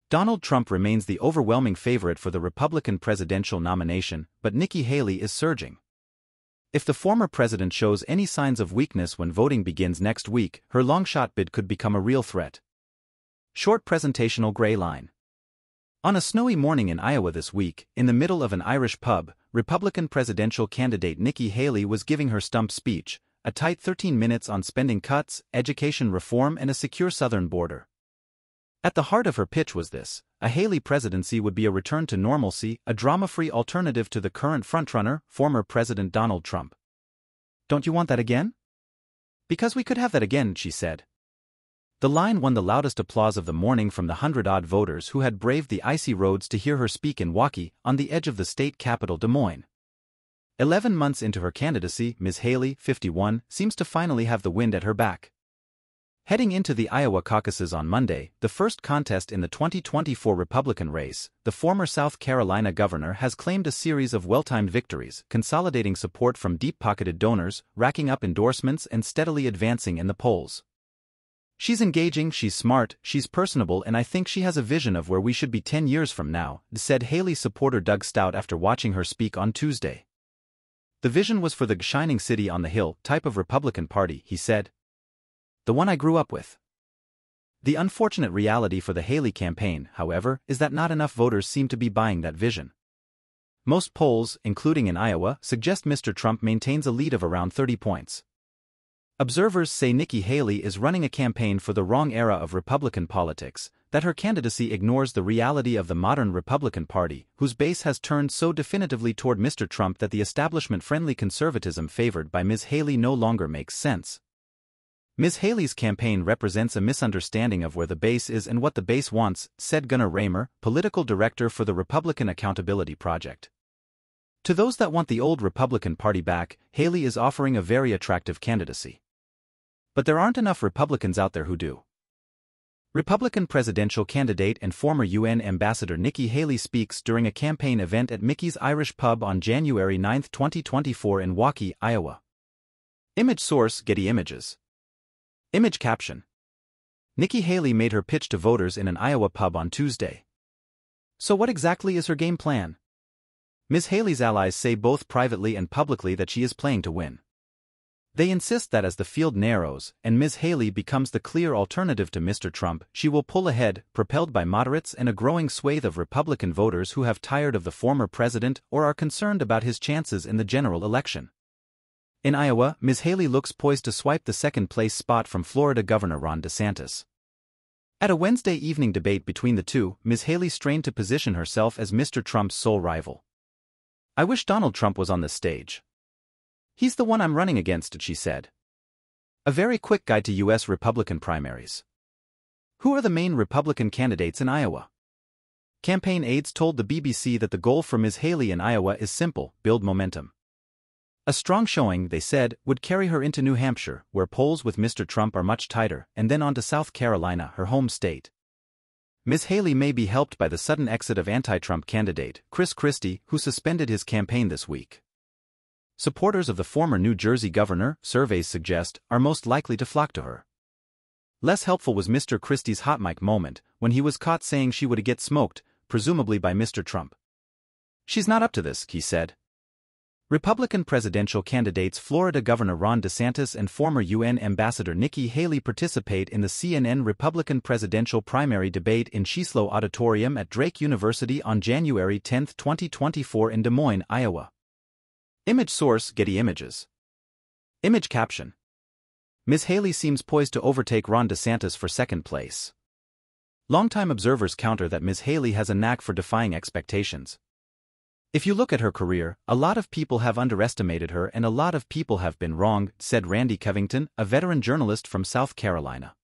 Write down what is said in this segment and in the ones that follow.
Donald Trump remains the overwhelming favorite for the Republican presidential nomination, but Nikki Haley is surging. If the former president shows any signs of weakness when voting begins next week, her long-shot bid could become a real threat. Short presentational gray line. On a snowy morning in Iowa this week, in the middle of an Irish pub, Republican presidential candidate Nikki Haley was giving her stump speech, a tight 13 minutes on spending cuts, education reform and a secure southern border. At the heart of her pitch was this: a Haley presidency would be a return to normalcy, a drama-free alternative to the current frontrunner, former President Donald Trump. "Don't you want that again?" "Because we could have that again," she said. The line won the loudest applause of the morning from the 100-odd voters who had braved the icy roads to hear her speak in Waukee, on the edge of the state capital Des Moines. 11 months into her candidacy, Ms. Haley, 51, seems to finally have the wind at her back. Heading into the Iowa caucuses on Monday, the first contest in the 2024 Republican race, the former South Carolina governor has claimed a series of well-timed victories, consolidating support from deep-pocketed donors, racking up endorsements and steadily advancing in the polls. "She's engaging, she's smart, she's personable, and I think she has a vision of where we should be 10 years from now," said Haley supporter Doug Stout after watching her speak on Tuesday. "The vision was for the shining city on the hill type of Republican Party," he said. "The one I grew up with." The unfortunate reality for the Haley campaign, however, is that not enough voters seem to be buying that vision. Most polls, including in Iowa, suggest Mr. Trump maintains a lead of around 30 points. Observers say Nikki Haley is running a campaign for the wrong era of Republican politics, that her candidacy ignores the reality of the modern Republican Party, whose base has turned so definitively toward Mr. Trump that the establishment-friendly conservatism favored by Ms. Haley no longer makes sense. Ms. Haley's campaign represents a misunderstanding of where the base is and what the base wants, said Gunnar Raymer, political director for the Republican Accountability Project. To those that want the old Republican Party back, Haley is offering a very attractive candidacy. But there aren't enough Republicans out there who do. Republican presidential candidate and former UN Ambassador Nikki Haley speaks during a campaign event at Mickey's Irish Pub on January 9, 2024 in Waukee, Iowa. Image source: Getty Images. Image caption: Nikki Haley made her pitch to voters in an Iowa pub on Tuesday. So what exactly is her game plan? Ms. Haley's allies say both privately and publicly that she is playing to win. They insist that as the field narrows and Ms. Haley becomes the clear alternative to Mr. Trump, she will pull ahead, propelled by moderates and a growing swathe of Republican voters who have tired of the former president or are concerned about his chances in the general election. In Iowa, Ms. Haley looks poised to swipe the second-place spot from Florida Governor Ron DeSantis. At a Wednesday evening debate between the two, Ms. Haley strained to position herself as Mr. Trump's sole rival. "I wish Donald Trump was on this stage. He's the one I'm running against," she said. A very quick guide to U.S. Republican primaries. Who are the main Republican candidates in Iowa? Campaign aides told the BBC that the goal for Ms. Haley in Iowa is simple: build momentum. A strong showing, they said, would carry her into New Hampshire, where polls with Mr. Trump are much tighter, and then on to South Carolina, her home state. Ms. Haley may be helped by the sudden exit of anti-Trump candidate Chris Christie, who suspended his campaign this week. Supporters of the former New Jersey governor, surveys suggest, are most likely to flock to her. Less helpful was Mr. Christie's hot mic moment, when he was caught saying she would get smoked, presumably by Mr. Trump. "She's not up to this," he said. Republican presidential candidates Florida Governor Ron DeSantis and former UN Ambassador Nikki Haley participate in the CNN Republican presidential primary debate in Chieslow Auditorium at Drake University on January 10, 2024 in Des Moines, Iowa. Image source: Getty Images. Image caption: Ms. Haley seems poised to overtake Ron DeSantis for second place. Longtime observers counter that Ms. Haley has a knack for defying expectations. "If you look at her career, a lot of people have underestimated her and a lot of people have been wrong," said Randy Covington, a veteran journalist from South Carolina.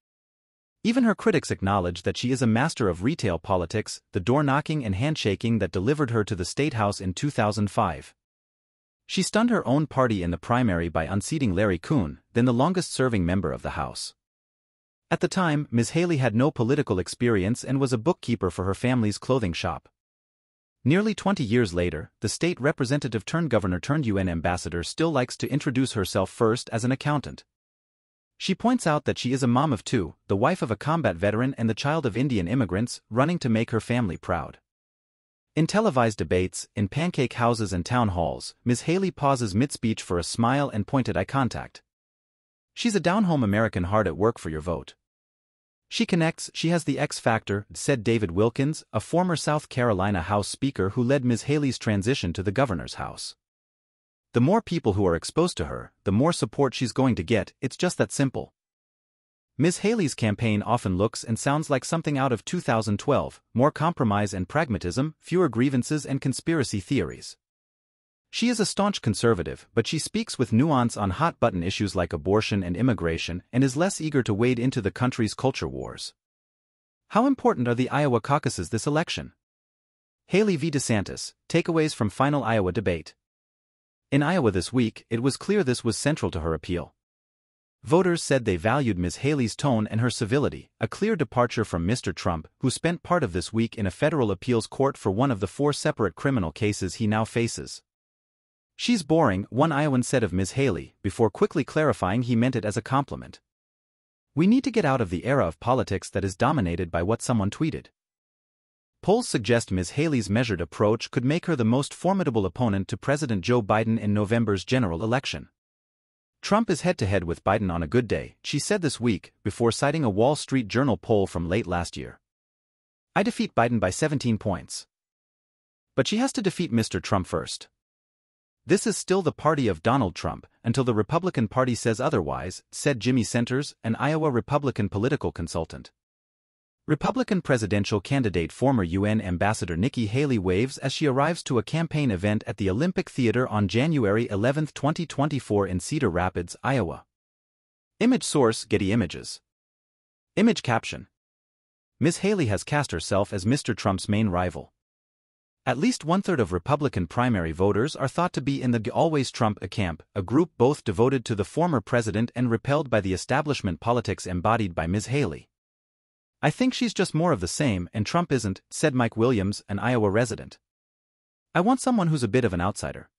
Even her critics acknowledge that she is a master of retail politics, the door-knocking and handshaking that delivered her to the State House in 2005. She stunned her own party in the primary by unseating Larry Kuhn, then the longest-serving member of the House. At the time, Ms. Haley had no political experience and was a bookkeeper for her family's clothing shop. Nearly 20 years later, the state representative-turned-governor-turned-UN ambassador still likes to introduce herself first as an accountant. She points out that she is a mom of two, the wife of a combat veteran and the child of Indian immigrants, running to make her family proud. In televised debates, in pancake houses and town halls, Ms. Haley pauses mid-speech for a smile and pointed eye contact. She's a down-home American hard at work for your vote. She connects, she has the X factor, said David Wilkins, a former South Carolina House Speaker who led Ms. Haley's transition to the governor's house. The more people who are exposed to her, the more support she's going to get, it's just that simple. Ms. Haley's campaign often looks and sounds like something out of 2012, more compromise and pragmatism, fewer grievances and conspiracy theories. She is a staunch conservative, but she speaks with nuance on hot-button issues like abortion and immigration and is less eager to wade into the country's culture wars. How important are the Iowa caucuses this election? Haley v. DeSantis, takeaways from final Iowa debate. In Iowa this week, it was clear this was central to her appeal. Voters said they valued Ms. Haley's tone and her civility, a clear departure from Mr. Trump, who spent part of this week in a federal appeals court for one of the 4 separate criminal cases he now faces. "She's boring," one Iowan said of Ms. Haley, before quickly clarifying he meant it as a compliment. "We need to get out of the era of politics that is dominated by what someone tweeted." Polls suggest Ms. Haley's measured approach could make her the most formidable opponent to President Joe Biden in November's general election. Trump is head-to-head with Biden on a good day, she said this week, before citing a Wall Street Journal poll from late last year. "I defeat Biden by 17 points. But she has to defeat Mr. Trump first. This is still the party of Donald Trump, until the Republican Party says otherwise," said Jimmy Centers, an Iowa Republican political consultant. Republican presidential candidate former UN Ambassador Nikki Haley waves as she arrives to a campaign event at the Olympic Theater on January 11, 2024 in Cedar Rapids, Iowa. Image source: Getty Images. Image caption: Ms. Haley has cast herself as Mr. Trump's main rival. At least one-third of Republican primary voters are thought to be in the Always Trump camp, a group both devoted to the former president and repelled by the establishment politics embodied by Ms. Haley. "I think she's just more of the same and Trump isn't," said Mike Williams, an Iowa resident. "I want someone who's a bit of an outsider."